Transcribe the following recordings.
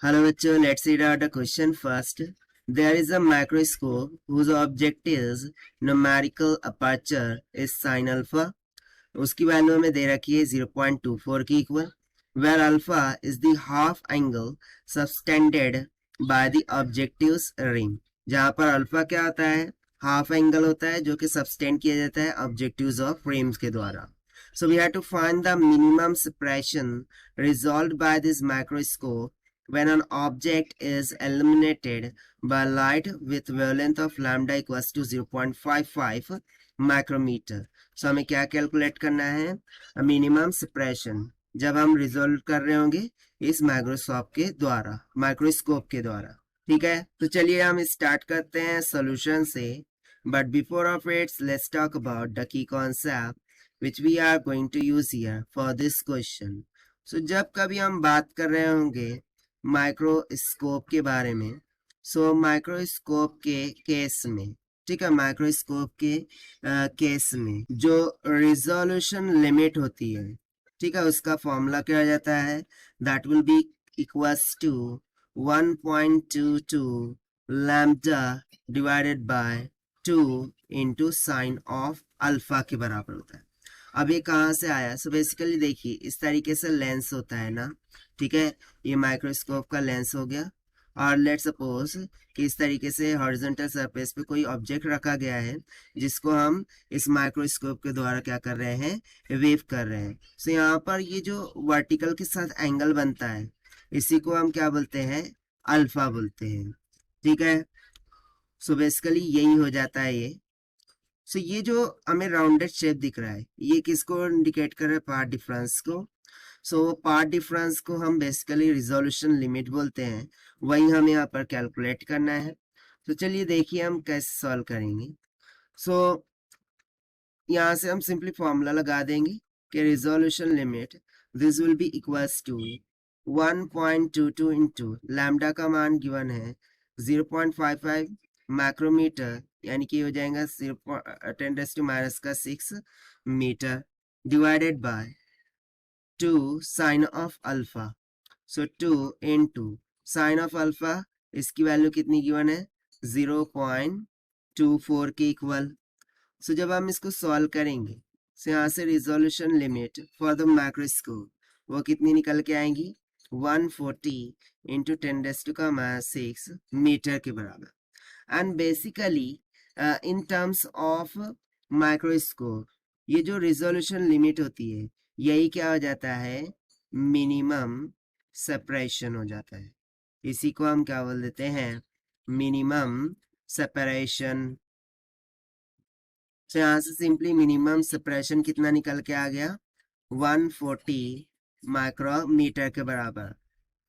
Hello बच्चों, let's read out the question first. There is a microscope whose object is numerical aperture is sin alpha. उसकी value हमें दे रखी है 0.24 की equal, where alpha is the half angle subtended by the objective's ring. जहाँ पर alpha क्या होता है, हाफ एंगल होता है जो कि सबस्टेंड किया जाता है ऑब्जेक्टिव्स ऑफ फ्रेम्स के द्वारा. So we have to find the minimum separation resolved by this microscope when an object is illuminated by light with wavelength of lambda equals to 0.55 micrometer. So हमें क्या calculate करना है, minimum separation जब हम resolve कर रहे होंगे इस माइक्रोस्कोप के द्वारा. ठीक है, तो चलिए हम स्टार्ट करते हैं सॉल्यूशन से. But before of its let's talk about the key concept which we are going to use here for this question. So जब कभी हम बात कर रहे होंगे माइक्रोस्कोप के बारे में, सो माइक्रोस्कोप के केस में, ठीक है, माइक्रोस्कोप के केस में जो रिजोल्यूशन लिमिट होती है, ठीक है, उसका फॉर्मूला क्या हो जाता है, that will be equals to 1.22 lambda divided by 2 into sine of alpha के बराबर होता है. अब ये कहाँ से आया, सो बेसिकली देखिए इस तरीके से लेंस होता है ना, ठीक है, ये माइक्रोस्कोप का लेंस हो गया. और लेट्स सपोज कि इस तरीके से हॉरिजॉन्टल सरफेस पे कोई ऑब्जेक्ट रखा गया है जिसको हम इस माइक्रोस्कोप के द्वारा क्या कर रहे हैं, वेव कर रहे हैं. सो यहाँ पर ये जो वर्टिकल के साथ एंगल बनता है इसी को हम क्या बोलते हैं, अल्फा बोलते हैं. ठीक है, सो बेसिकली यही हो जाता है ये. सो ये जो हमें राउंडेड शेप दिख रहा है ये किसको इंडिकेट कर रहा है, पार्ट डिफरेंस को. सो पार्ट डिफरेंस को हम बेसिकली रिजोल्यूशन लिमिट बोलते हैं, वही हमें यहाँ पर कैलकुलेट करना है. तो चलिए देखिए हम कैसे सॉल्व करेंगे. सो यहाँ से हम सिंपली फॉर्मूला लगा देंगे कि resolution limit this will be equals to 1.22 into lambda का मान गिवन है 0.55 माइक्रोमीटर, यानी कि हो जाएगा 10⁻⁻6 metre divided by 2 sine of alpha. So 2 into sine of alpha, इसकी वैल्यू कितनी गिवन है, 0.24 के इक्वल. सो जब हम इसको सॉल्व करेंगे सो यहाँ से resolution limit for the microscope वो कितनी निकल के आएंगी, 140 इंटू 10⁻⁶ मीटर के बराबर. And basically in terms of microscope ये जो रिजोल्यूशन लिमिट होती है यही क्या हो जाता है, मिनिमम सेपरेशन हो जाता है. इसी को हम क्या बोल देते हैं, मिनिमम सेपरेशन. तो यहाँ से सिंपली मिनिमम सेपरेशन कितना निकल के आ गया, 140 माइक्रोमीटर के बराबर.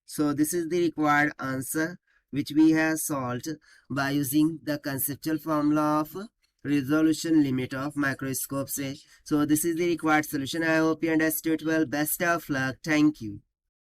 So this is the required answer which we have solved by using the conceptual formula of resolution limit of microscope. So this is the required solution. I hope you understood well. Best of luck. Thank you.